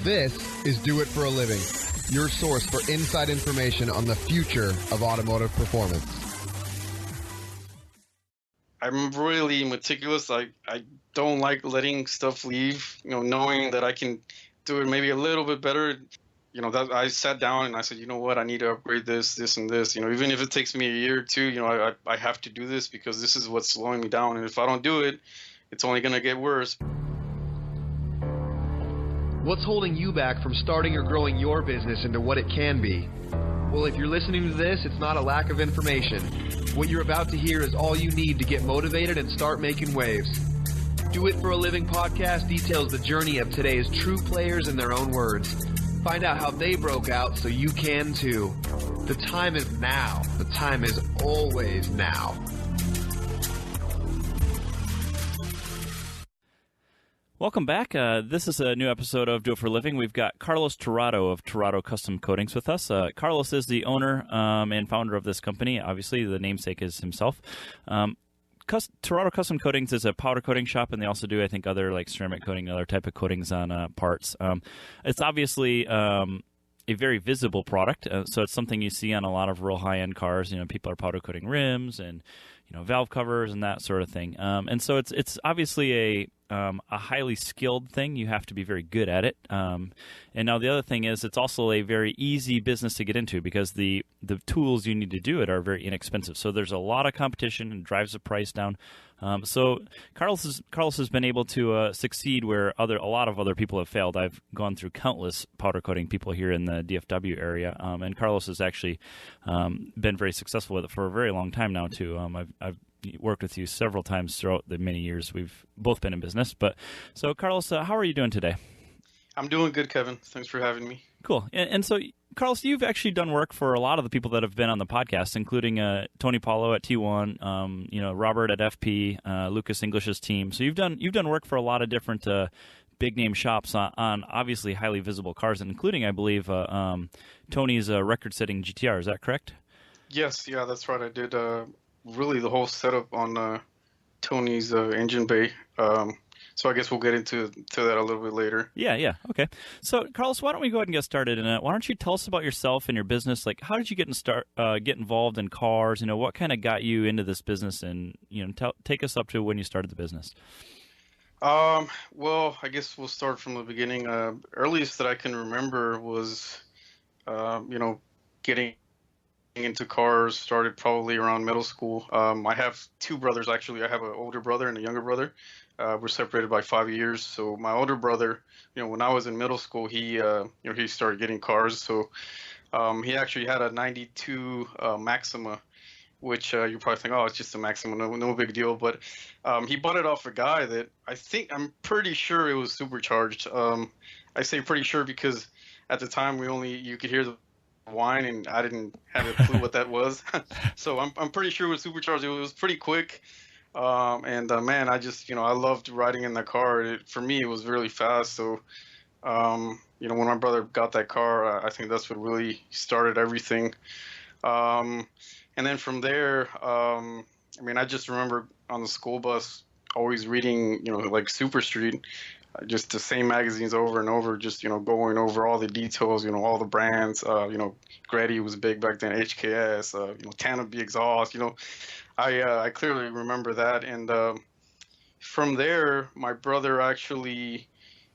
This is Do It for a Living, your source for inside information on the future of automotive performance. I'm really meticulous. I don't like letting stuff leave, knowing that I can do it maybe a little bit better. That I sat down and I said, you know what, I need to upgrade this, and this. Even if it takes me a year or two, I have to do this because this is what's slowing me down. And if I don't do it, it's only going to get worse. What's holding you back from starting or growing your business into what it can be? Well, if you're listening to this, it's not a lack of information. What you're about to hear is all you need to get motivated and start making waves. Do It for a Living podcast details the journey of today's true players in their own words. Find out how they broke out so you can too. The time is now. The time is always now. Welcome back. This is a new episode of Do It for a Living. We've got Carlos Tirado of Tirado Custom Coatings with us. Carlos is the owner and founder of this company. Obviously, the namesake is himself. Tirado Custom Coatings is a powder coating shop, and they also do, I think, other like ceramic coating, other type of coatings on parts. It's obviously a very visible product, so it's something you see on a lot of real high-end cars. People are powder coating rims and valve covers and that sort of thing. And so it's obviously a highly skilled thing. You have to be very good at it. And now the other thing is it's also a very easy business to get into because the tools you need to do it are very inexpensive. So there's a lot of competition and drives the price down. So Carlos has been able to succeed where a lot of other people have failed. I've gone through countless powder coating people here in the DFW area, and Carlos has actually been very successful with it for a very long time now too. I've worked with you several times throughout the many years we've both been in business. But so Carlos, how are you doing today? I'm doing good, Kevin. Thanks for having me. Cool. And so, Carlos, you've actually done work for a lot of the people that have been on the podcast, including Tony Paulo at T1, Robert at FP, Lucas English's team. So you've done work for a lot of different big name shops on obviously highly visible cars, including, I believe, Tony's record-setting GTR. Is that correct? Yes, yeah, that's right. I did really the whole setup on Tony's engine bay. So I guess we'll get into that a little bit later. Yeah. Okay. So, Carlos, why don't we go ahead and get started? And why don't you tell us about yourself and your business? Like, how did you get involved in cars? What kind of got you into this business? And take us up to when you started the business. Well, I guess we'll start from the beginning. Earliest that I can remember was, getting into cars started probably around middle school. I have two brothers, actually. I have an older brother and a younger brother. We're separated by 5 years. So my older brother, when I was in middle school, he started getting cars. So he actually had a 92 Maxima, which you probably think, oh, it's just a Maxima, no big deal. But he bought it off a guy that I'm pretty sure it was supercharged. I say pretty sure because at the time you could hear the whine, and I didn't have a clue what that was. So I'm pretty sure it was supercharged. It was pretty quick. Man, I just, I loved riding in that car. For me, it was really fast. So, when my brother got that car, I think that's what really started everything. And then from there, I just remember on the school bus always reading, like Super Street, just the same magazines over and over, just, going over all the details, all the brands, Grady was big back then, HKS, Tannerby exhaust, I clearly remember that. And from there, my brother actually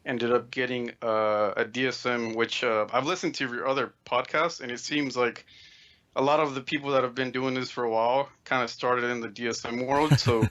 ended up getting a DSM, which I've listened to your other podcasts, and it seems like a lot of the people that have been doing this for a while kind of started in the DSM world. So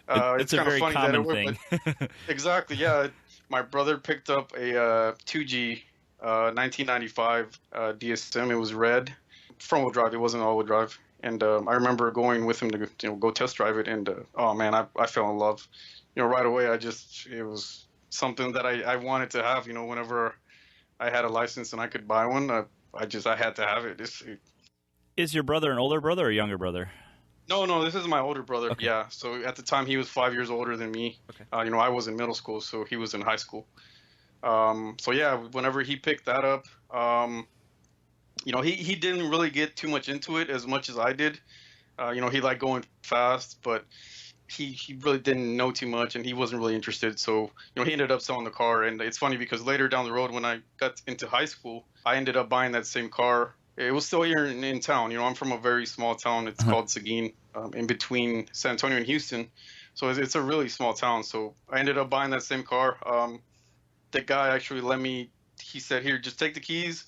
it's kind of funny that it thing. Exactly, yeah. My brother picked up a 2G 1995 DSM. It was red, front-wheel drive. It wasn't all-wheel drive. And I remember going with him to go test drive it. And oh man, I fell in love. Right away. It was something that I wanted to have. Whenever I had a license and I could buy one, I had to have it. Is your brother an older brother or a younger brother? No, this is my older brother. Okay. Yeah. So at the time he was 5 years older than me. Okay. I was in middle school, so he was in high school. So yeah, whenever he picked that up, he didn't really get too much into it as much as I did. He liked going fast, but he really didn't know too much, and he wasn't really interested. So he ended up selling the car. And it's funny because later down the road, when I got into high school, I ended up buying that same car. It was still here in town. I'm from a very small town. It's called Seguin, in between San Antonio and Houston. So it's a really small town. So I ended up buying that same car. The guy actually let me. He said, "Here, just take the keys.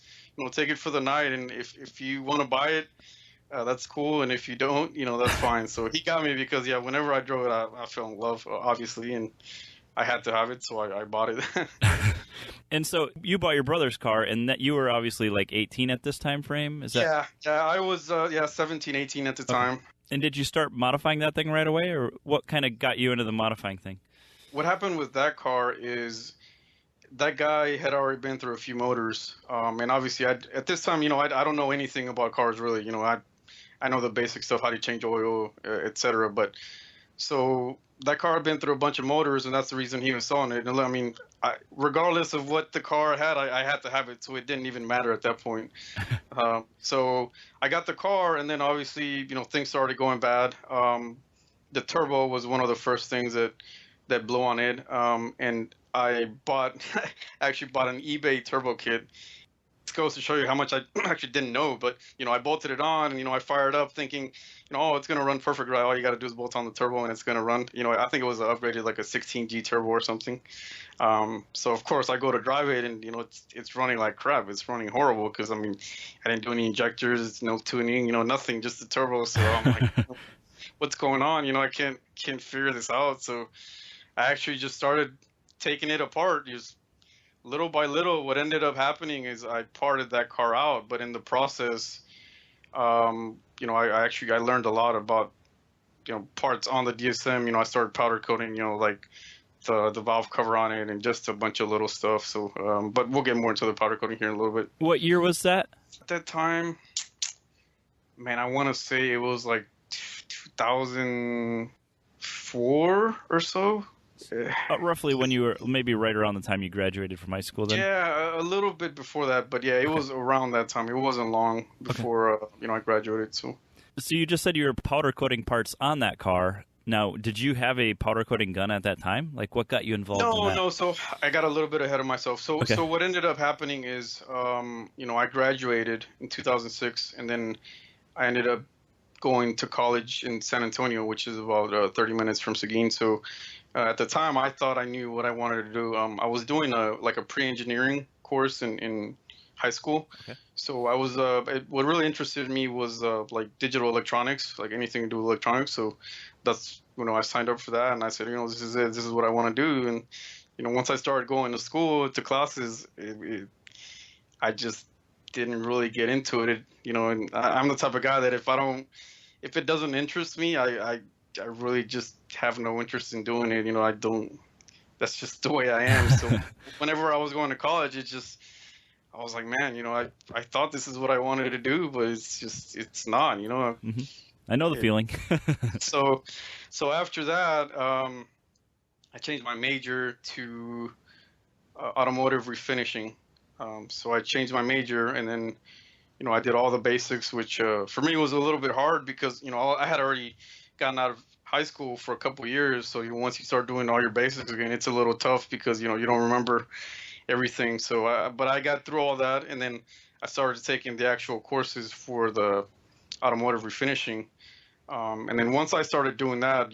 Take it for the night, and if you want to buy it, that's cool. And if you don't, that's fine." So he got me because, whenever I drove it, I fell in love, obviously, and I had to have it, so I bought it. And so you bought your brother's car, and that you were obviously like 18 at this time frame? Is that... Yeah, I was 17, 18 at the time. And did you start modifying that thing right away, or what kind of got you into the modifying thing? What happened with that car is that guy had already been through a few motors, and obviously at this time, I don't know anything about cars really. I know the basic stuff, how to change oil, etc. But so that car had been through a bunch of motors, and that's the reason he was selling it. And I mean, regardless of what the car had, I had to have it, so it didn't even matter at that point. So I got the car, and then obviously, things started going bad. The turbo was one of the first things that blew on it, and I actually bought an eBay turbo kit. It goes to show you how much I actually didn't know, but I bolted it on, and I fired up thinking, it's gonna run perfect, right? All you got to do is bolt on the turbo, and it's gonna run. I think it was upgraded like a 16G turbo or something. So of course I go to drive it, and it's running like crap. It's running horrible because I didn't do any injectors, no tuning, nothing, just the turbo. So I'm like, what's going on? I can't figure this out. So I actually just started taking it apart, just little by little. What ended up happening is I parted that car out, but in the process, I learned a lot about, parts on the DSM. I started powder coating, like the valve cover on it and just a bunch of little stuff. So, but we'll get more into the powder coating here in a little bit. What year was that? At that time, man, I want to say it was like 2004 or so. Roughly when you were maybe right around the time you graduated from high school then? Yeah, a little bit before that, but yeah, it was around that time. It wasn't long before I graduated. So you just said you were powder coating parts on that car. Now, did you have a powder coating gun at that time? Like, what got you involved in that? No, so I got a little bit ahead of myself. So what ended up happening is, I graduated in 2006, and then I ended up going to college in San Antonio, which is about 30 minutes from Seguin. So at the time, I thought I knew what I wanted to do. I was doing a pre-engineering course in high school. Okay. So I was what really interested me was like digital electronics, like anything to do with electronics. So that's I signed up for that, and I said, this is it. This is what I want to do. And once I started going to school, to classes, I just didn't really get into it. And I'm the type of guy that if it doesn't interest me, I really just have no interest in doing it. I don't, that's just the way I am. So whenever I was going to college, I was like, man, I thought this is what I wanted to do, but it's not, Mm-hmm. I know the feeling. So after that, I changed my major to automotive refinishing. So I changed my major, and then, I did all the basics, which for me was a little bit hard because, I had already gotten out of high school for a couple of years. So once you start doing all your basics again, it's a little tough because, you don't remember everything. So, but I got through all that, and then I started taking the actual courses for the automotive refinishing. And then once I started doing that,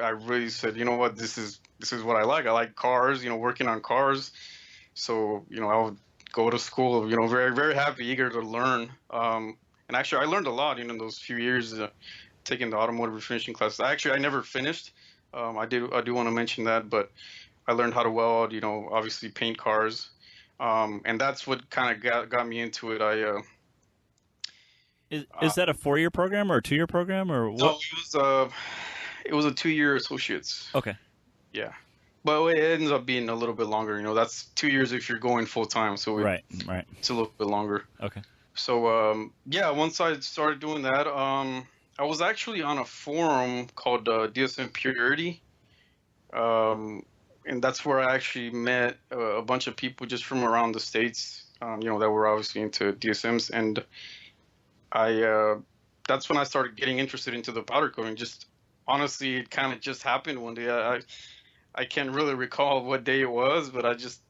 I really said, what, this is what I like. I like cars, working on cars. So, I would go to school, very, very happy, eager to learn. And actually, I learned a lot, in those few years taking the automotive refinishing classes. I never finished. I do want to mention that, but I learned how to weld, obviously paint cars. And that's what kind of got me into it. Is that a 4-year program or a 2-year program or what? No, it was a 2-year associates. Okay. Yeah. But it ends up being a little bit longer. That's 2 years if you're going full time. So right. It's a little bit longer. Okay. So once I started doing that, I was actually on a forum called DSM Purity, and that's where I actually met a bunch of people just from around the states, that were obviously into DSMs, and that's when I started getting interested into the powder coating. Just honestly, it kind of just happened one day. I can't really recall what day it was, but I just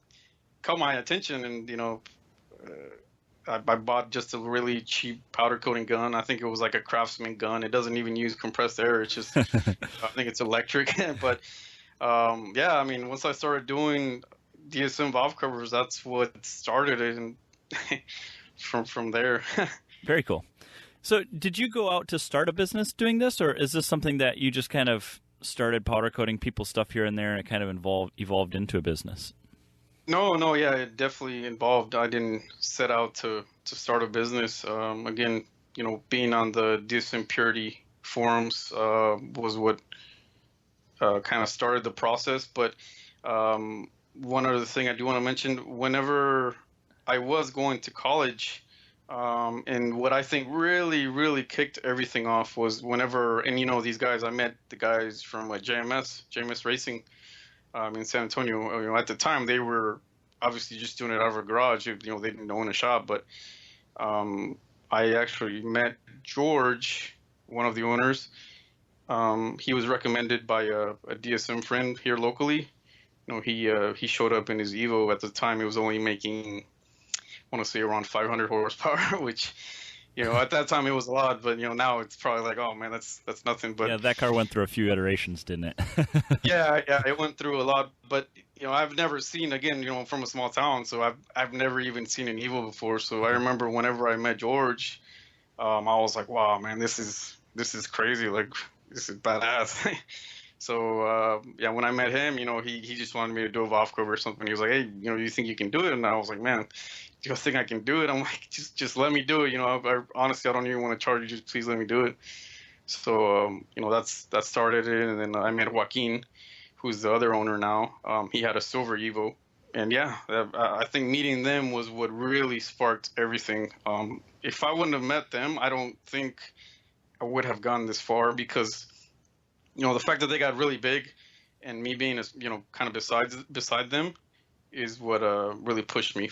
caught my attention, and I bought just a really cheap powder coating gun. I think it was like a Craftsman gun. It doesn't even use compressed air. It's just I think it's electric. But yeah, I mean, once I started doing DSM valve covers, that's what started it, and from there. Very cool. So did you go out to start a business doing this, or is this something that you just kind of started powder coating people's stuff here and there, and it kind of evolved into a business? No, yeah, it definitely involved. I didn't set out to start a business. Again, being on the DSM Purity forums was what kind of started the process. But one other thing I do want to mention, whenever I was going to college, and what I think really, really kicked everything off was whenever, and these guys, I met the guys from JMS Racing in San Antonio. At the time, they were obviously just doing it out of a garage. They didn't own a shop, but I actually met George, one of the owners. He was recommended by a DSM friend here locally. He showed up in his Evo. At the time, it was only making, I want to say, around 500 horsepower, which, at that time it was a lot, but now it's probably like, oh man, that's nothing. But yeah, that car went through a few iterations, didn't it? yeah, it went through a lot. But I've never seen, again, from a small town, so I've never even seen an Evo before. So I remember whenever I met George, I was like, wow, man, this is crazy. Like, this is badass. So yeah, when I met him, he just wanted me to do a valve cover or something. He was like, hey, you think you can do it? And I was like, man, do you think I can do it? I'm like, just let me do it. Honestly, I don't even want to charge you. Just please let me do it. So that started it, and then I met Joaquin, who's the other owner now. He had a silver Evo, and yeah, I think meeting them was what really sparked everything. If I wouldn't have met them, I don't think I would have gone this far, because the fact that they got really big, and me being kind of beside them, is what really pushed me.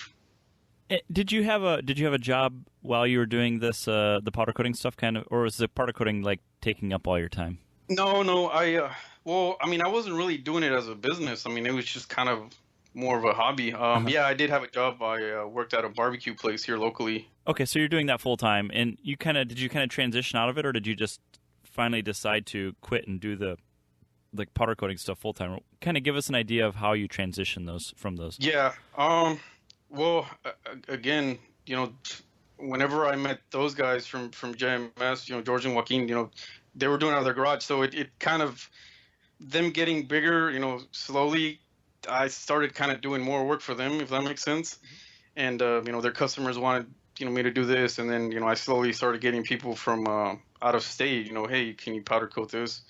Did you have a job while you were doing this the powder coating stuff, kind of, or was the powder coating like taking up all your time? No, I wasn't really doing it as a business. I mean, it was just kind of more of a hobby. Yeah, I did have a job. I worked at a barbecue place here locally. Okay, so you're doing that full time, and did you transition out of it, or did you just finally decide to quit and do the powder coating stuff full time? Kind of give us an idea of how you transition from those. Yeah. Well, again, whenever I met those guys from JMS, George and Joaquin, they were doing it out of their garage. So it kind of, them getting bigger, slowly, I started kind of doing more work for them, if that makes sense. And, their customers wanted, me to do this. And then, I slowly started getting people from out of state, hey, can you powder coat this?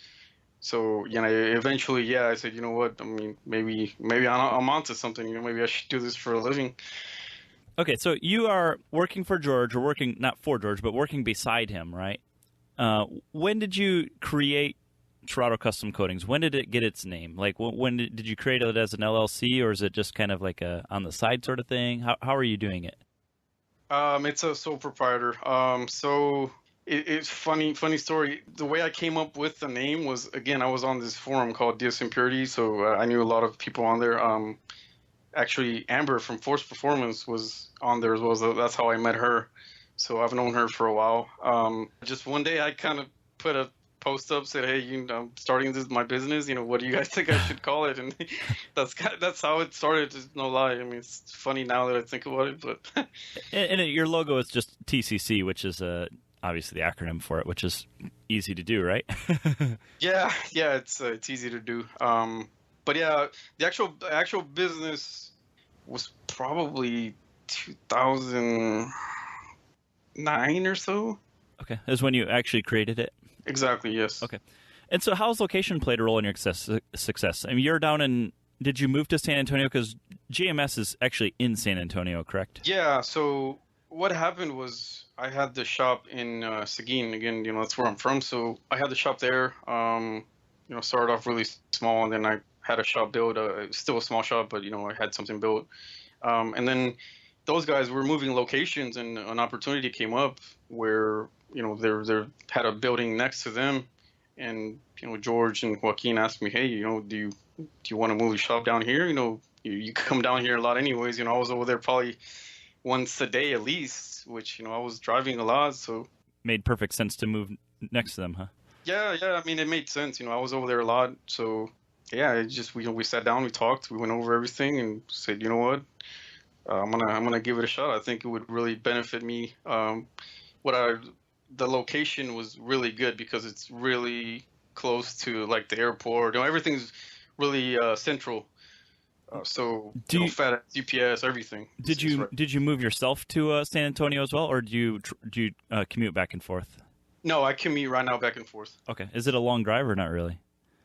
So, eventually, yeah, I said, you know what? I mean, maybe I'm onto something. Maybe I should do this for a living. Okay, so you are working for George, or working, not for George, but working beside him, right? When did you create Tirado Custom Coatings? When did it get its name? Like, when did you create it as an LLC, or is it just kind of like a on the side sort of thing? How are you doing it? It's a sole proprietor. So it's funny story. The way I came up with the name was, again, I was on this forum called DSM Purity, so I knew a lot of people on there. Actually, Amber from Force Performance was on there as well. So that's how I met her. So I've known her for a while. Just one day, I kind of put a post up, said, "Hey, I'm starting my business. What do you guys think I should call it?" And that's how it started. Just no lie. I mean, it's funny now that I think about it, but and your logo is just TCC, which is obviously the acronym for it, which is easy to do, right? yeah, it's easy to do. But yeah, the actual business was probably 2009 or so. Okay, is when you actually created it. Exactly. Yes. Okay, and so how's location played a role in your success? I mean, you're down in. Did you move to San Antonio? Because JMS is actually in San Antonio, correct? Yeah. So what happened was, I had the shop in Seguin. Again, that's where I'm from. So I had the shop there. Started off really small, and then I had a shop built. Still a small shop, but I had something built. And then those guys were moving locations, and an opportunity came up where they had a building next to them, and George and Joaquin asked me, hey, do you want to move the shop down here? You come down here a lot anyways. I was over there probably once a day at least, which I was driving a lot, so made perfect sense to move next to them, huh? Yeah. I mean, it made sense. I was over there a lot, so yeah. It just we sat down, we talked, we went over everything, and said, you know what, I'm gonna give it a shot. I think it would really benefit me. The location was really good because it's really close to like the airport. Everything's really central. So FedEx, UPS, everything. Did you move yourself to San Antonio as well, or do you commute back and forth? No, I commute right now back and forth. Okay. Is it a long drive or not really?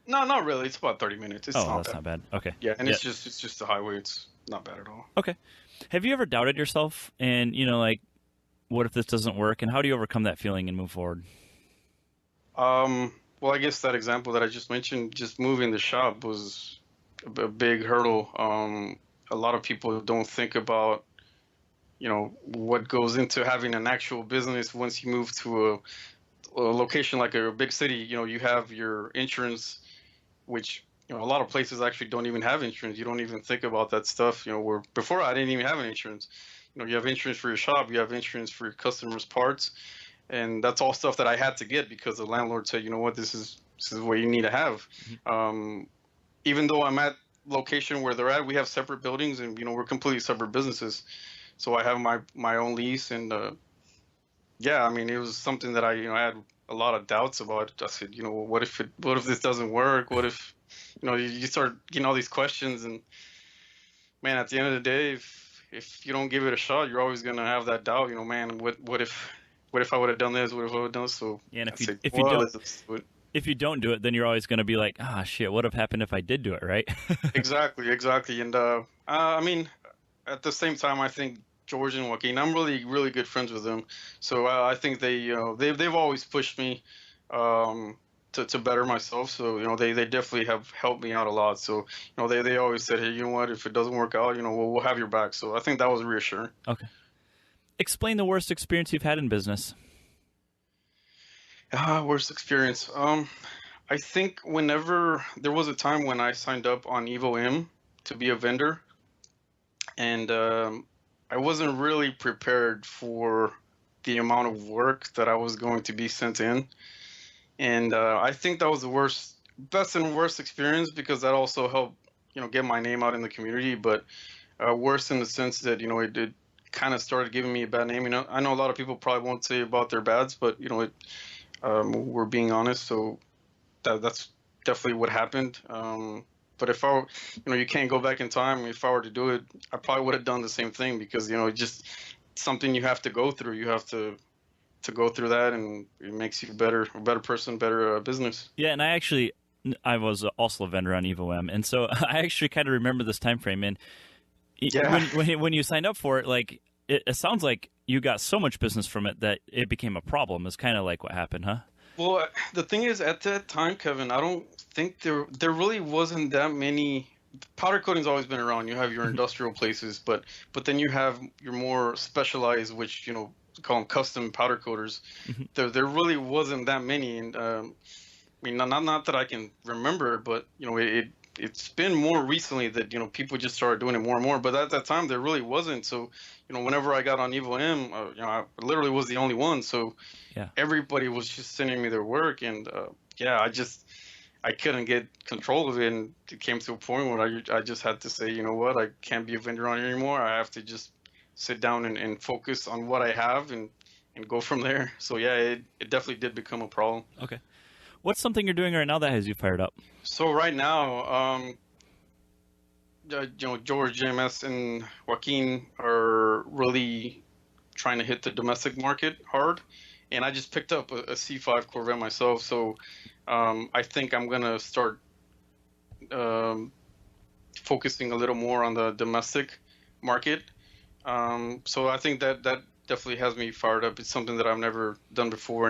No, not really. It's about 30 minutes. That's not bad. Okay. Yeah, and it's just a highway. It's not bad at all. Okay. Have you ever doubted yourself and like, what if this doesn't work, and how do you overcome that feeling and move forward? Well, I guess that example that I just mentioned, just moving the shop was a big hurdle. A lot of people don't think about, what goes into having an actual business once you move to a location like a big city. You have your insurance, which a lot of places actually don't even have insurance. You don't even think about that stuff. Where before I didn't even have an insurance. You have insurance for your shop, you have insurance for your customers' parts, and that's all stuff that I had to get because the landlord said, you know what, this is what you need to have. Mm-hmm. Even though I'm at location where they're at, we have separate buildings, and we're completely separate businesses. So I have my own lease, and I mean, it was something that I had a lot of doubts about. I said, what if this doesn't work? What if you start getting all these questions, and man, at the end of the day, if you don't give it a shot, you're always gonna have that doubt. Man, what if I would have done this? What if I would have done this? So yeah, and if you don't do it, then you're always gonna be like, shit, what would have happened if I did do it, right? Exactly. And I mean, at the same time, I think George and Joaquin, I'm really, really good friends with them. So I think they've always pushed me to better myself. So they definitely have helped me out a lot. So they always said, hey, you know what, if it doesn't work out, we'll have your back. So I think that was reassuring. Okay. Explain the worst experience you've had in business. Worst experience. I think whenever there was a time when I signed up on Evo M to be a vendor, and I wasn't really prepared for the amount of work that I was going to be sent in. And I think that was the best and worst experience because that also helped, get my name out in the community. But worse in the sense that, it kind of started giving me a bad name. I know a lot of people probably won't say about their bads, but, we're being honest. So that's definitely what happened. But if you can't go back in time. If I were to do it, I probably would have done the same thing because, just something you have to go through. You have to go through that, and it makes you a better person, better business. Yeah, and I was also a vendor on Evo M, and so I actually kind of remember this time frame. And when you signed up for it, like it sounds like you got so much business from it that it became a problem. It's kind of like what happened, huh? Well, the thing is, at that time, Kevin, I don't think there really wasn't that many. Powder coating's always been around. You have your industrial places, but then you have your more specialized, which call them custom powder coaters. Mm-hmm. There really wasn't that many, and I mean, not that I can remember, but it's been more recently that people just started doing it more and more. But at that time, there really wasn't. So whenever I got on Evo M, I literally was the only one. So yeah, everybody was just sending me their work, and I couldn't get control of it, and it came to a point where I just had to say, you know what, I can't be a vendor on it anymore. I have to just sit down and focus on what I have and go from there. So yeah, it definitely did become a problem. Okay. What's something you're doing right now that has you fired up? So right now, Jorge JMS and Joaquin are really trying to hit the domestic market hard. And I just picked up a C5 Corvette myself. So I think I'm going to start focusing a little more on the domestic market. So I think that definitely has me fired up. It's something that I've never done before.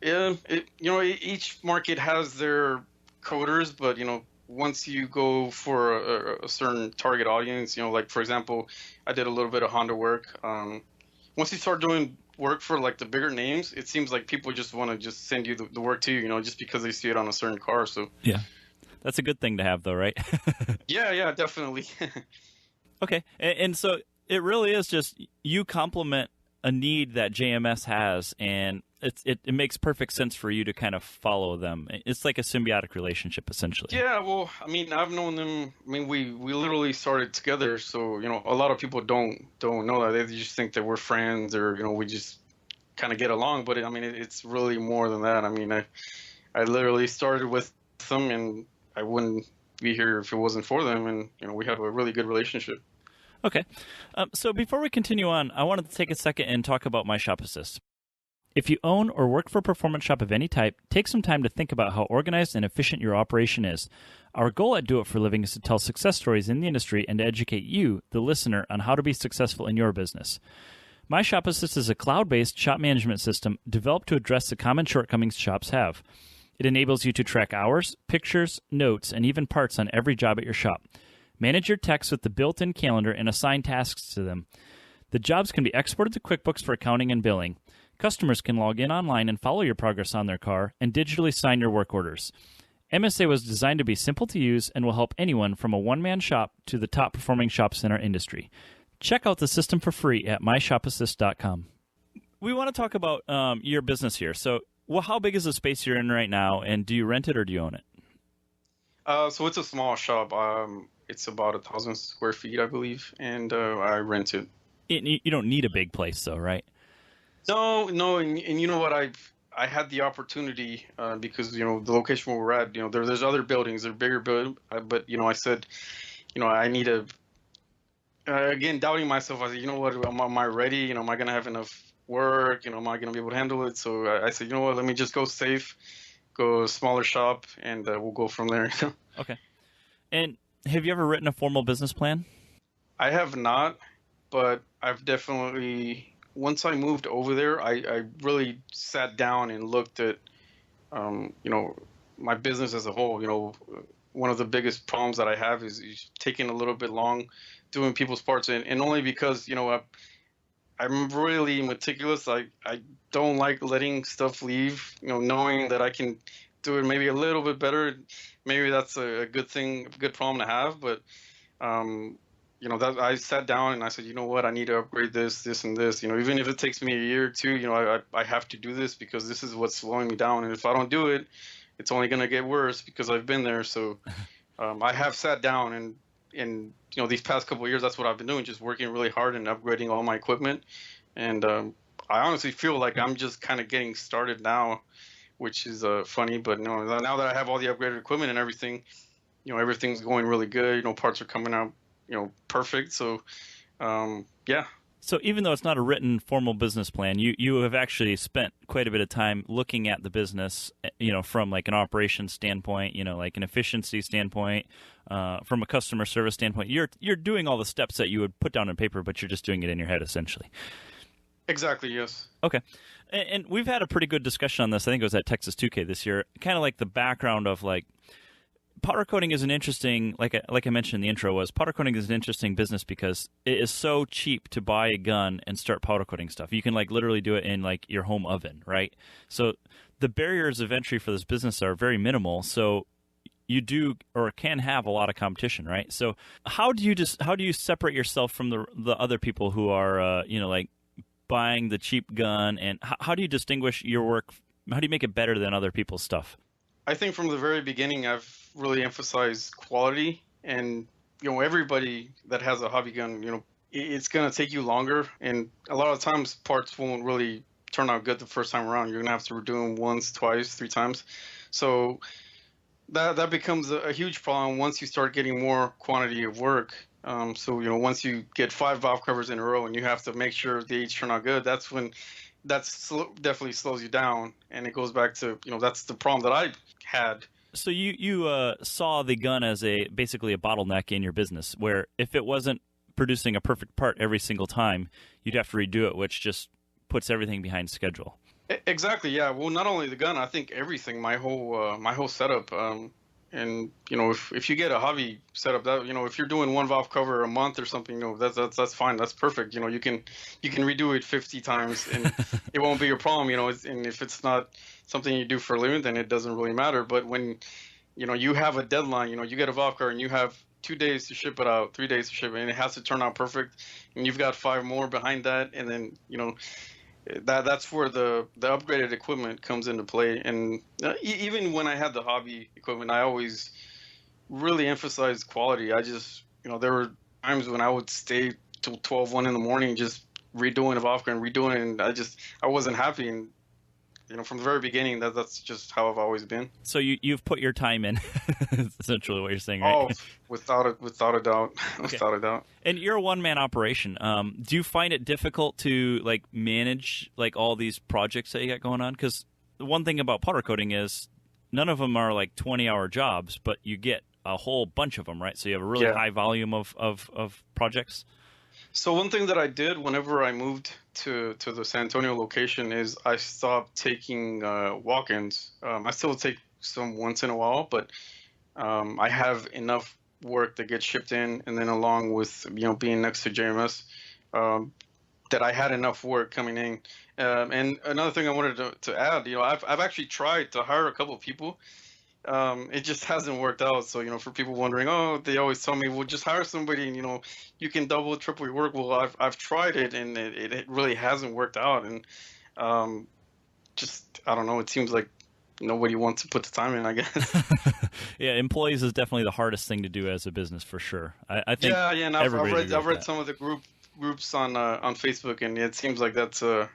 And each market has their coders, but once you go for a certain target audience, like for example, I did a little bit of Honda work. Once you start doing work for like the bigger names, it seems like people just want to just send you the work to you, just because they see it on a certain car. So Yeah. That's a good thing to have, though, right? yeah, definitely. Okay. And so it really is just you complement a need that JMS has, and it makes perfect sense for you to kind of follow them. It's like a symbiotic relationship, essentially. Yeah, well, I mean, I've known them. I mean, we literally started together, so a lot of people don't know that. They just think that we're friends, or we just kind of get along. But I mean, it's really more than that. I mean, I literally started with them, and I wouldn't be here if it wasn't for them. And we have a really good relationship. Okay. So before we continue on, I wanted to take a second and talk about My Shop Assist. If you own or work for a performance shop of any type, take some time to think about how organized and efficient your operation is. Our goal at Do It for a Living is to tell success stories in the industry and to educate you, the listener, on how to be successful in your business. My Shop Assist is a cloud-based shop management system developed to address the common shortcomings shops have. It enables you to track hours, pictures, notes, and even parts on every job at your shop. Manage your techs with the built-in calendar and assign tasks to them. The jobs can be exported to QuickBooks for accounting and billing. Customers can log in online and follow your progress on their car and digitally sign your work orders. MSA was designed to be simple to use and will help anyone from a one-man shop to the top-performing shops in our industry. Check out the system for free at myshopassist.com. We want to talk about your business here. So, how big is the space you're in right now, and do you rent it or do you own it? So it's a small shop. It's about 1,000 square feet, I believe, and I rent it. You don't need a big place, though, right? No, and you know what? I had the opportunity because the location where we're at, there's other buildings, they're bigger buildings, but I said, I need a. Again, doubting myself, I said, you know what? Am I ready? Am I gonna have enough work? Am I gonna be able to handle it? So I said, you know what? Let me just go safe, go a smaller shop, and we'll go from there. Okay. And have you ever written a formal business plan? I have not, but I've definitely. Once I moved over there, I really sat down and looked at, my business as a whole. One of the biggest problems that I have is taking a little bit long doing people's parts, and only because, I'm really meticulous. I don't like letting stuff leave, knowing that I can do it maybe a little bit better. Maybe that's a good thing, a good problem to have, but, that I sat down and I said, you know what, I need to upgrade this, and this. Even if it takes me a year or two, I have to do this because this is what's slowing me down. And if I don't do it, it's only going to get worse because I've been there. So I have sat down and these past couple of years, that's what I've been doing, just working really hard and upgrading all my equipment. And I honestly feel like I'm just kind of getting started now, which is funny. But now that I have all the upgraded equipment and everything, everything's going really good. Parts are coming out perfect. So, yeah. So even though it's not a written formal business plan, you have actually spent quite a bit of time looking at the business, from like an operations standpoint, like an efficiency standpoint, from a customer service standpoint. You're doing all the steps that you would put down on paper, but you're just doing it in your head, essentially. Exactly, yes. Okay. And we've had a pretty good discussion on this. I think it was at Texas 2K this year, kind of like the background of like, powder coating is an interesting, like I mentioned in the intro, powder coating is an interesting business because it is so cheap to buy a gun and start powder coating stuff. You can like literally do it in like your home oven, right? So the barriers of entry for this business are very minimal. So you do or can have a lot of competition, right? So how do you separate yourself from the other people who are like buying the cheap gun, and how do you distinguish your work? How do you make it better than other people's stuff? I think from the very beginning, I've really emphasized quality, and everybody that has a hobby gun, it's gonna take you longer, and a lot of times parts won't really turn out good the first time around. You're gonna have to redo them once, twice, 3 times. So that becomes a huge problem once you start getting more quantity of work. So once you get 5 valve covers in a row and you have to make sure they each turn out good, that's when definitely slows you down, and it goes back to that's the problem that I had. So you saw the gun as basically a bottleneck in your business, where if it wasn't producing a perfect part every single time, you'd have to redo it, which just puts everything behind schedule. Exactly, yeah. Well, not only the gun, I think everything, my whole setup, And if you get a hobby set up, that if you're doing one valve cover a month or something, that's fine, that's perfect. You can redo it 50 times and it won't be a problem. And if it's not something you do for a living, then it doesn't really matter. But when you have a deadline, you get a valve cover and you have 2 days to ship it out, 3 days to ship it, and it has to turn out perfect, and you've got 5 more behind that, and then that's where the upgraded equipment comes into play. And even when I had the hobby equipment, I always really emphasized quality. I just there were times when I would stay till 12, 1 in the morning just redoing a valve cover and redoing it, and I wasn't happy. And from the very beginning, that's just how I've always been. So you've put your time in, essentially what you're saying, right? Oh, without a doubt, Okay. without a doubt. And you're a one-man operation. Do you find it difficult to manage all these projects that you got going on? Because the one thing about powder coating is none of them are 20-hour jobs, but you get a whole bunch of them, right? So you have a really high volume of projects. So one thing that I did whenever I moved to the San Antonio location is I stopped taking walk-ins. I still take some once in a while, but I have enough work that gets shipped in, and then along with being next to JMS, that I had enough work coming in. And another thing I wanted to add, I've actually tried to hire a couple of people. It just hasn't worked out. So, for people wondering, they always tell me, well, just hire somebody and, you can double, triple your work. Well, I've tried it and it really hasn't worked out. And I don't know, it seems like nobody wants to put the time in, I guess. Yeah, employees is definitely the hardest thing to do as a business, for sure. I think and I've read some of the groups on Facebook, and it seems like that's a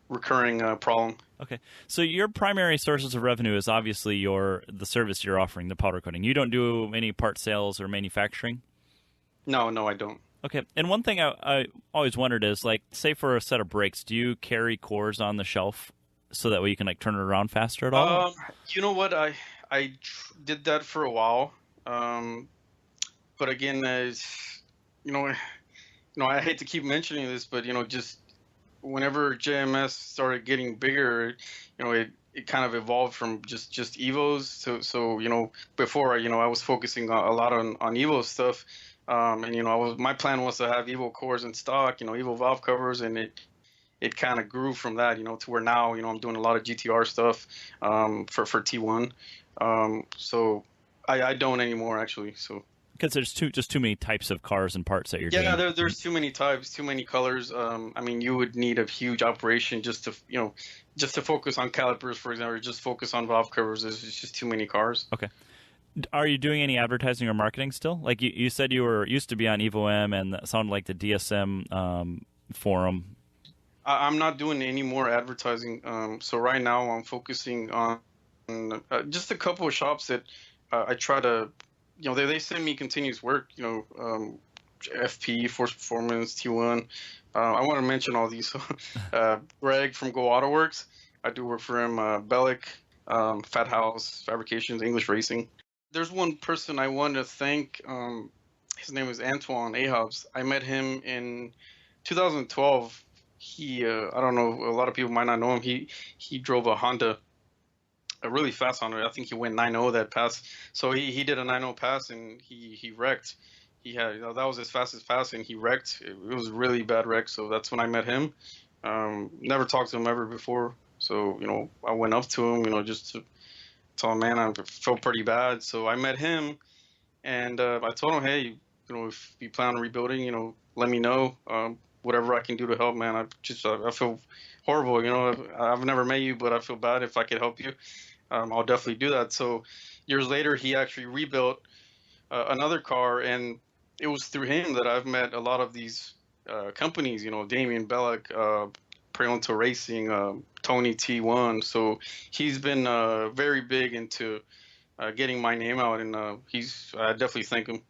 recurring problem. Okay, so your primary sources of revenue is obviously the service you're offering, the powder coating. You don't do any part sales or manufacturing? No, I don't. Okay, and one thing I always wondered is, say for a set of brakes, do you carry cores on the shelf so that way you can turn it around faster at all? You know what, I did that for a while, but again, I hate to keep mentioning this, but just whenever JMS started getting bigger, it kind of evolved from just Evos. So before I was focusing a lot on Evo stuff, and my plan was to have Evo cores in stock, Evo valve covers, and it kind of grew from that, to where now I'm doing a lot of GTR stuff for T1. So I don't anymore, actually. So. Because there's just too many types of cars and parts that you're doing. Yeah, there's too many types, too many colors. You would need a huge operation just to focus on calipers, for example, or just focus on valve covers. There's just too many cars. Okay. Are you doing any advertising or marketing still? You said you used to be on EvoM, and that sounded like the DSM forum. I'm not doing any more advertising. So right now I'm focusing on just a couple of shops that I try to. They send me continuous work, FP, Force Performance, T1. I want to mention all these. Greg from Go Auto Works, I do work for him. Bellic, Fat House, Fabrications, English Racing. There's one person I want to thank. His name is Antoine Ahabs. I met him in 2012. He, I don't know, a lot of people might not know him. He drove a Honda. A really fast Honda. I think he went 9.0 that pass. So he did a 9.0 pass and he wrecked. He had that was his fastest pass and he wrecked. It was a really bad wreck. So that's when I met him. Never talked to him ever before. So I went up to him just to tell him, man, I felt pretty bad. So I met him and I told him, hey, if you plan on rebuilding, let me know. Whatever I can do to help, man. I feel horrible. I've never met you, but I feel bad. If I could help you, I'll definitely do that. So years later, he actually rebuilt another car, and it was through him that I've met a lot of these companies, Damien Bellic, Preonto Racing, Tony T1. So he's been very big into getting my name out, and I definitely thank him.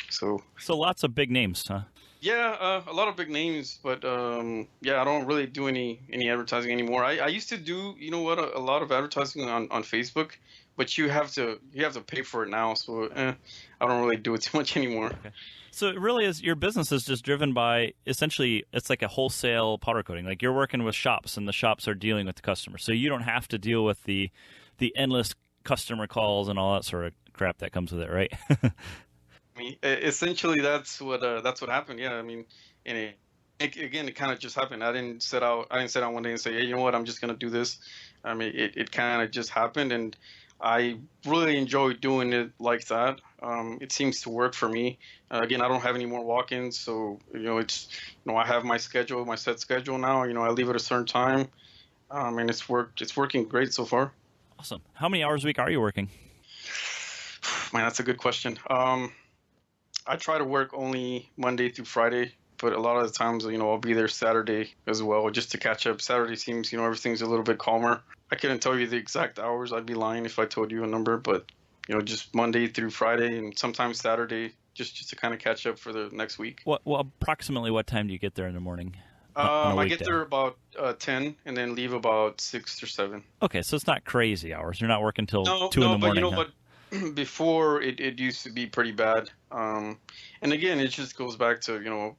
So lots of big names, huh? Yeah, a lot of big names, but I don't really do any advertising anymore. I used to do, a lot of advertising on Facebook, but you have to pay for it now, so I don't really do it too much anymore. Okay. So it really is, your business is just driven by, essentially, it's like a wholesale powder coating. Like you're working with shops, and the shops are dealing with the customer, so you don't have to deal with the endless customer calls and all that sort of crap that comes with it, right? I mean, essentially, that's what happened. Yeah, I mean, and again, it kind of just happened. I didn't set out one day and say, hey, you know what, I'm just gonna do this. I mean, it kind of just happened, and I really enjoy doing it like that. It seems to work for me. Again, I don't have any more walk-ins, so I have my set schedule now. I leave at a certain time, and it's working great so far. Awesome. How many hours a week are you working? Man, that's a good question. I try to work only Monday through Friday, but a lot of the times, I'll be there Saturday as well just to catch up. Saturday seems, everything's a little bit calmer. I couldn't tell you the exact hours. I'd be lying if I told you a number, but, just Monday through Friday and sometimes Saturday just to kind of catch up for the next week. Well, approximately what time do you get there in the morning? I get there about 10 and then leave about 6 or 7. Okay, so it's not crazy hours. You're not working till 2 in the morning. No, but before it used to be pretty bad. And again, it just goes back to,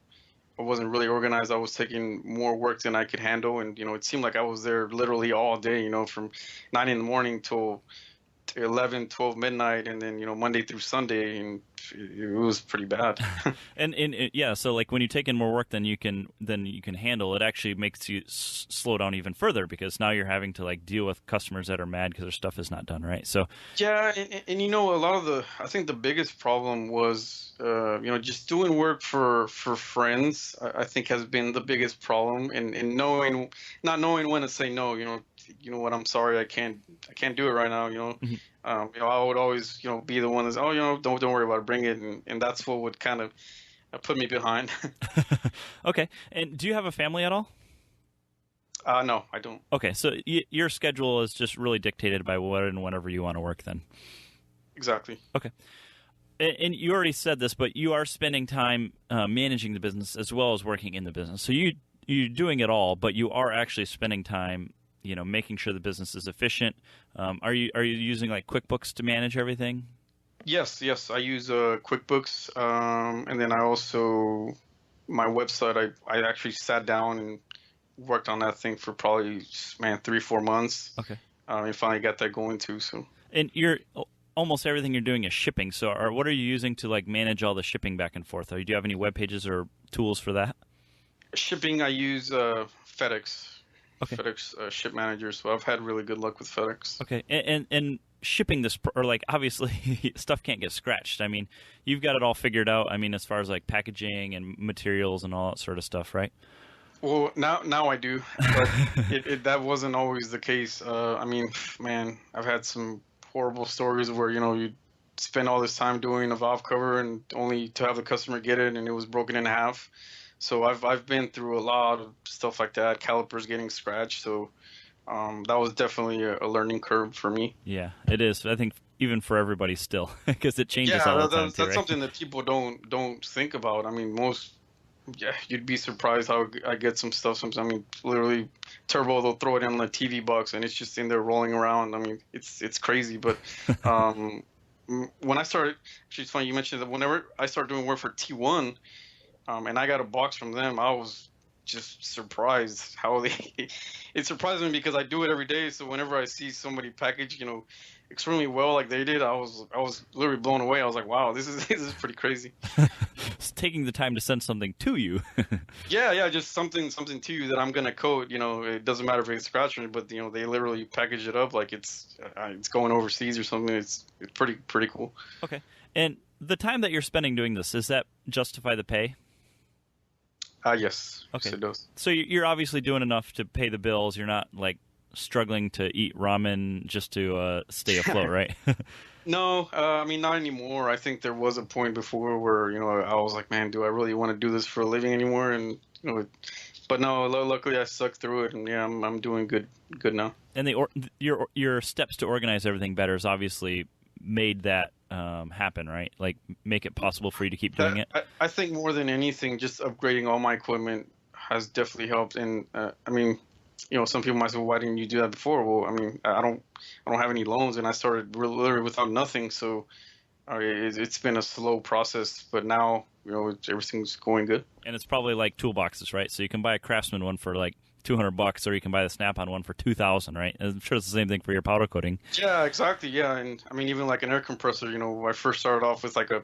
I wasn't really organized. I was taking more work than I could handle. And, it seemed like I was there literally all day, from 9 in the morning till 11, 12 midnight, and then Monday through Sunday, and it was pretty bad. and yeah, so like when you take in more work than you can handle, it actually makes you slow down even further, because now you're having to like deal with customers that are mad because their stuff is not done right. So yeah, and a lot of I think the biggest problem was just doing work for friends. I think has been the biggest problem, and not knowing when to say no. You know what, I'm sorry, I can't do it right now. Mm-hmm. I would always be the one that's, don't worry about it, bring it, and that's what would kind of put me behind. Okay, and do you have a family at all? No, I don't. Okay, so your schedule is just really dictated by what and whenever you want to work then. Exactly. Okay. And you already said this, but you are spending time managing the business as well as working in the business. So you're doing it all, but you are actually spending time, making sure the business is efficient. Are you using like QuickBooks to manage everything? Yes. I use QuickBooks, and then I also my website. I actually sat down and worked on that thing for probably 3-4 months. Okay. And finally got that going too. So. And almost everything you're doing is shipping. So what are you using to like manage all the shipping back and forth? Do you have any web pages or tools for that? Shipping, I use FedEx. Okay. FedEx Ship Manager, so I've had really good luck with FedEx. Okay, and shipping this, or like obviously stuff can't get scratched. I mean, you've got it all figured out. I mean, as far as like packaging and materials and all that sort of stuff, right? Well, now I do, but that wasn't always the case. I mean, man, I've had some horrible stories where you spend all this time doing a valve cover and only to have the customer get it and it was broken in half. So I've been through a lot of stuff like that, calipers getting scratched. So that was definitely a learning curve for me. Yeah, it is. I think even for everybody still, because it changes all the time. That's right? something that people don't think about. I mean, you'd be surprised how I get some stuff sometimes. I mean, literally, turbo, they'll throw it in the TV box and it's just in there rolling around. I mean, it's crazy. But when I started, actually, it's funny you mentioned that whenever I started doing work for T1. And I got a box from them. I was just surprised how it surprised me because I do it every day. So whenever I see somebody package, extremely well like they did, I was literally blown away. I was like, wow, this is pretty crazy. It's taking the time to send something to you. yeah, just something to you that I'm gonna code. It doesn't matter if it's scratched or not, but they literally package it up like it's going overseas or something. It's pretty cool. Okay, and the time that you're spending doing this, does that justify the pay? Yes. Okay. Yes, it does. So you're obviously doing enough to pay the bills. You're not like struggling to eat ramen just to stay afloat, right? No, I mean, not anymore. I think there was a point before where, I was like, man, do I really want to do this for a living anymore? And, but no, luckily I stuck through it, and yeah, I'm doing good now. And your steps to organize everything better has obviously made that happen, right? Like make it possible for you to keep doing it. I think more than anything, just upgrading all my equipment has definitely helped. And I mean, some people might say, well, why didn't you do that before? Well, I mean, I don't have any loans, and I started literally without nothing. So it's been a slow process, but now everything's going good. And it's probably like toolboxes, right? So you can buy a Craftsman one for like $200, or you can buy the Snap-on one for $2,000, right? I'm sure it's the same thing for your powder coating. Yeah, exactly. Yeah, and I mean, even like an air compressor. I first started off with like a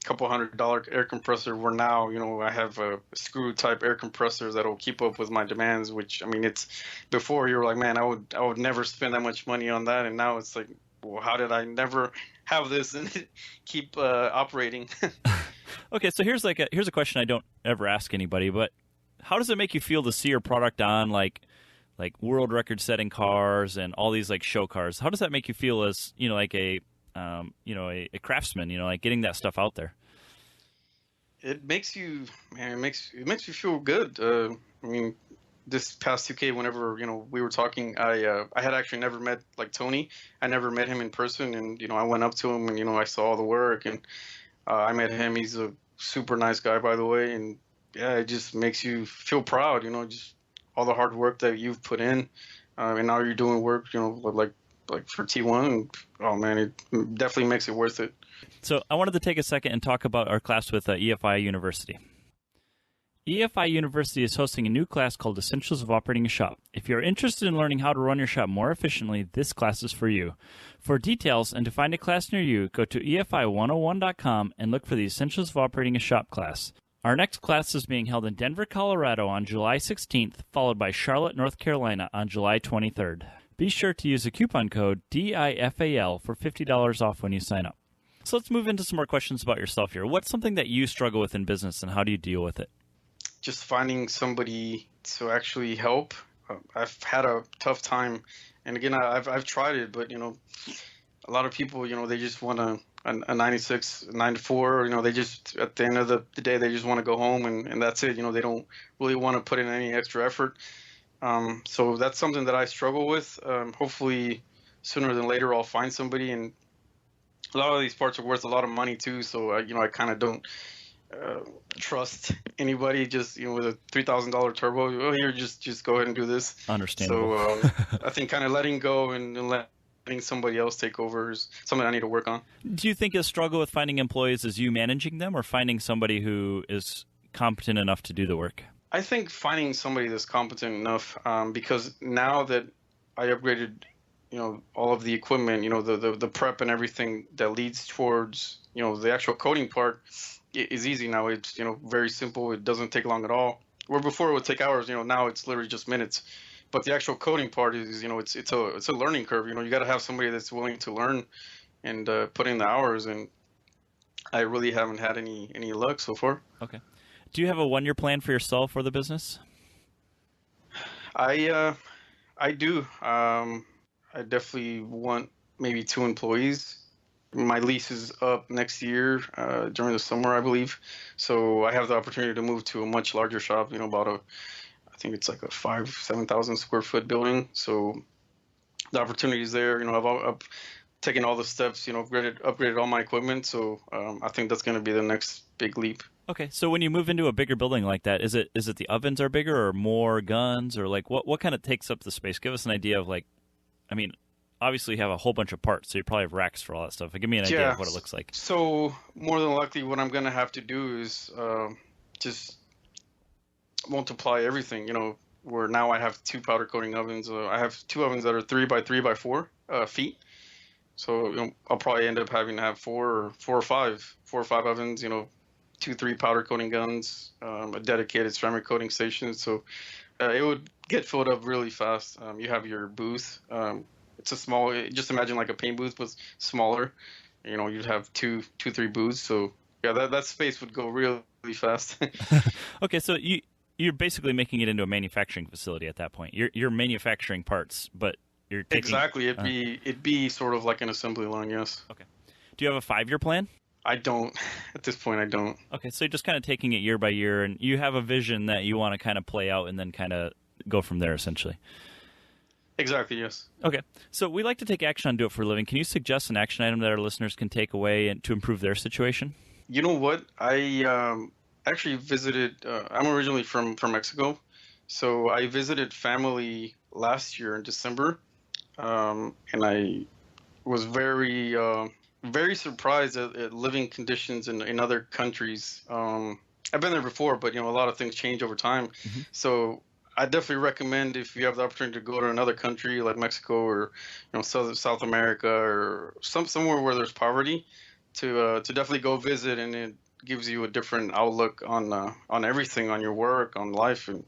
couple $100 air compressor. Where now, I have a screw type air compressor that'll keep up with my demands. Which I mean, it's before you were like, man, I would never spend that much money on that, and now it's like, well, how did I never have this and keep operating? Okay, so here's a question I don't ever ask anybody, but how does it make you feel to see your product on like world record setting cars and all these like show cars? How does that make you feel as like a craftsman? Like getting that stuff out there. It makes you, man. It makes you feel good. I mean, this past 2K, whenever we were talking, I had actually never met like Tony. I never met him in person, and I went up to him and I saw all the work, and I met him. He's a super nice guy, by the way, and yeah, it just makes you feel proud. Just all the hard work that you've put in, and now you're doing work, like for T1. And, oh man, it definitely makes it worth it. So I wanted to take a second and talk about our class with EFI University. EFI University is hosting a new class called Essentials of Operating a Shop. If you're interested in learning how to run your shop more efficiently, this class is for you. For details and to find a class near you, go to EFI101.com and look for the Essentials of Operating a Shop class. Our next class is being held in Denver, Colorado on July 16th, followed by Charlotte, North Carolina on July 23rd. Be sure to use the coupon code DIFAL for $50 off when you sign up. So let's move into some more questions about yourself here. What's something that you struggle with in business, and how do you deal with it? Just finding somebody to actually help. I've had a tough time, and again, I've tried it, but a lot of people, they just want a 96, 9 to 4. They just at the end of the day, they just want to go home, and that's it. They don't really want to put in any extra effort. So that's something that I struggle with. Hopefully, sooner than later, I'll find somebody, and a lot of these parts are worth a lot of money too. So I kind of don't trust anybody just with a $3,000 turbo. Oh, here, just go ahead and do this. Understandable. So I think kind of letting go and letting somebody else take over is something I need to work on. Do you think a struggle with finding employees is you managing them, or finding somebody who is competent enough to do the work? I think finding somebody that's competent enough, because now that I upgraded all of the equipment, the prep and everything that leads towards the actual coating part is easy now. It's very simple. It doesn't take long at all. Where before it would take hours, now it's literally just minutes. But the actual coding part is it's a learning curve. You got to have somebody that's willing to learn and put in the hours. And I really haven't had any luck so far. Okay. Do you have a 1-year plan for yourself or the business? I do. I definitely want maybe 2 employees. My lease is up next year during the summer, I believe. So I have the opportunity to move to a much larger shop, about I think it's like a 7,000 square foot building. So the opportunity is there. I've taken all the steps, upgraded all my equipment. So I think that's going to be the next big leap. Okay, so when you move into a bigger building like that, is it the ovens are bigger or more guns, or like what kind of takes up the space? Give us an idea of obviously you have a whole bunch of parts, so you probably have racks for all that stuff. Give me an idea of what it looks like. So more than likely what I'm going to have to do is just multiply everything, where now I have 2 powder coating ovens. I have 2 ovens that are 3 by 3 by 4 feet. So I'll probably end up having to have 4 or 5 ovens, 2-3 powder coating guns, a dedicated ceramic coating station. So it would get filled up really fast. You have your booth. It's a small, just imagine like a paint booth, but smaller. You'd have 2-3 booths. So yeah, that space would go really, really fast. Okay, so you're basically making it into a manufacturing facility at that point. You're manufacturing parts, but you're taking... Exactly. It'd be sort of like an assembly line, yes. Okay. Do you have a 5-year plan? I don't. At this point, I don't. Okay, so you're just kind of taking it year by year, and you have a vision that you want to kind of play out and then kind of go from there, essentially. Exactly, yes. Okay, so we like to take action on Do It for a Living. Can you suggest an action item that our listeners can take away and to improve their situation? You know what? I actually visited, I'm originally from Mexico, so I visited family last year in December, and I was very surprised at living conditions in other countries. I've been there before, but a lot of things change over time. Mm-hmm. So I definitely recommend if you have the opportunity to go to another country like Mexico or South America or somewhere where there's poverty, to definitely go visit, and it gives you a different outlook on everything, on your work, on life, and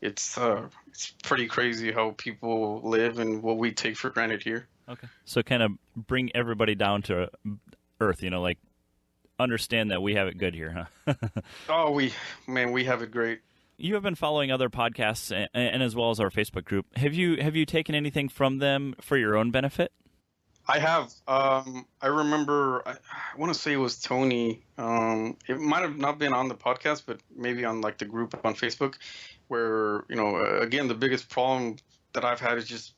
it's pretty crazy how people live and what we take for granted here. Okay. So kind of bring everybody down to earth, like understand that we have it good here, huh? Oh, we have it great. You have been following other podcasts and as well as our Facebook group. Have you taken anything from them for your own benefit? I have. I remember, I want to say it was Tony. It might have not been on the podcast, but maybe on like the group on Facebook, where, again, the biggest problem that I've had is just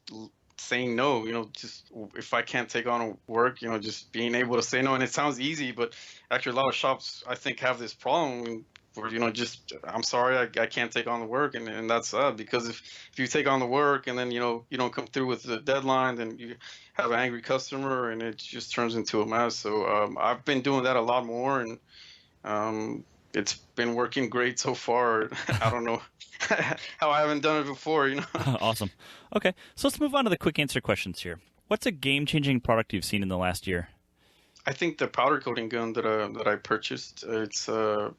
saying no, just if I can't take on work, just being able to say no. And it sounds easy, but actually a lot of shops, I think, have this problem where, just, I'm sorry, I can't take on the work. And that's sad, because if you take on the work and then, you don't come through with the deadline, then you have an angry customer and it just turns into a mess. So I've been doing that a lot more, and it's been working great so far. I don't know how I haven't done it before, Awesome. Okay, so let's move on to the quick answer questions here. What's a game-changing product you've seen in the last year? I think the powder coating gun that I purchased, it's a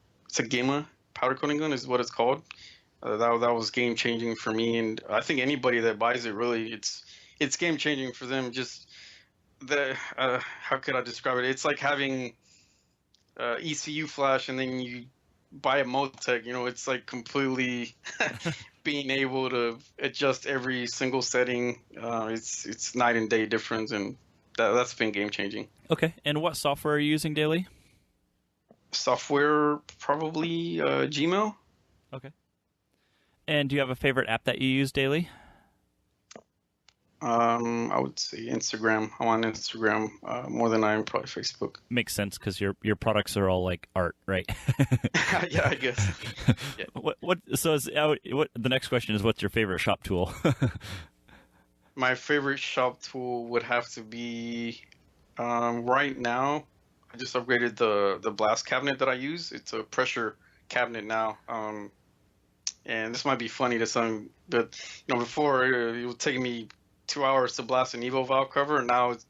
Gamma powder coating gun is what it's called. That was game-changing for me, and I think anybody that buys it, really, it's game-changing for them. Just how could I describe it? It's like having ECU flash, and then you buy a Motec. It's like completely being able to adjust every single setting. It's night and day difference, and that's been game changing. Okay, and what software are you using daily? Software, probably Gmail. Okay. And do you have a favorite app that you use daily? I would say Instagram. I'm on Instagram more than I am probably Facebook. Makes sense, because your products are all like art, right? Yeah, I guess. Yeah. The next question is, what's your favorite shop tool? My favorite shop tool would have to be, right now, I just upgraded the blast cabinet that I use. It's a pressure cabinet now. And this might be funny to some, but before it would take me 2 hours to blast an Evo valve cover, and now it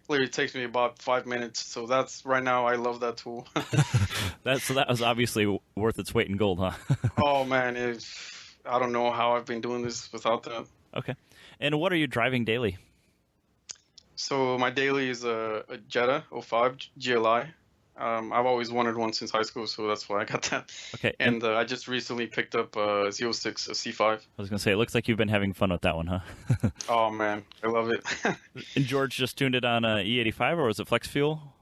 literally takes me about 5 minutes. So that's, right now, I love that tool. So that was obviously worth its weight in gold, huh? Oh man, I don't know how I've been doing this without that. Okay. And what are you driving daily? So my daily is a Jetta 05 GLI. I've always wanted one since high school, so that's why I got that. Okay. And I just recently picked up a Z06, a C5. I was going to say, it looks like you've been having fun with that one, huh? Oh, man. I love it. And George just tuned it on E85, or was it flex fuel?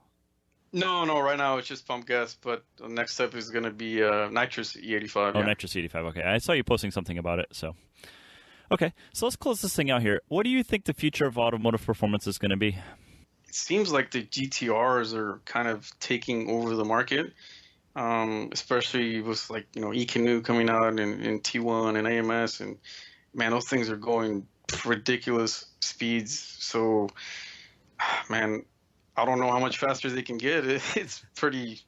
No, right now it's just pump gas, but the next step is going to be nitrous E85. Oh, yeah. nitrous E85. Okay. I saw you posting something about it, so. Okay, so let's close this thing out here. What do you think the future of automotive performance is going to be? It seems like the GTRs are kind of taking over the market, especially with like eCanoe coming out and T1 and AMS, and man, those things are going ridiculous speeds. So, man, I don't know how much faster they can get. It's pretty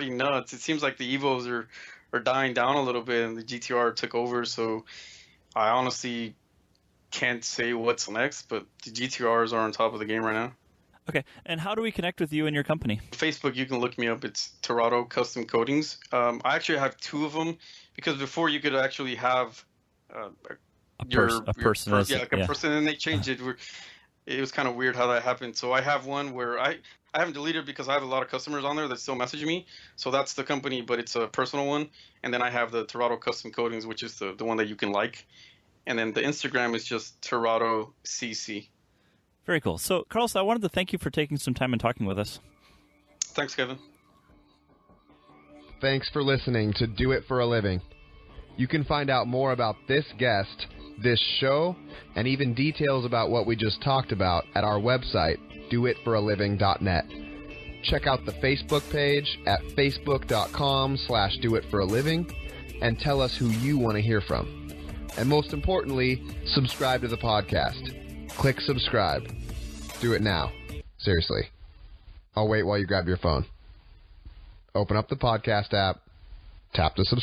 nuts. It seems like the Evos are dying down a little bit, and the GTR took over. So I honestly can't say what's next, but the GTRs are on top of the game right now. Okay, and how do we connect with you and your company? Facebook, you can look me up. It's Tirado Custom Coatings. I actually have two of them, because before you could actually have a person, and they changed it. It was kind of weird how that happened. So I have one where I haven't deleted it because I have a lot of customers on there that still message me. So that's the company, but it's a personal one. And then I have the Tirado Custom Coatings, which is the one that you can like. And then the Instagram is just Tirado CC. Very cool. So, Carlos, I wanted to thank you for taking some time and talking with us. Thanks, Kevin. Thanks for listening to Do It for a Living. You can find out more about this guest, this show, and even details about what we just talked about at our website, doitforaliving.net. Check out the Facebook page at facebook.com/doitforaliving and tell us who you want to hear from. And most importantly, subscribe to the podcast. Click subscribe. Do it now. Seriously. I'll wait while you grab your phone. Open up the podcast app, tap the subscribe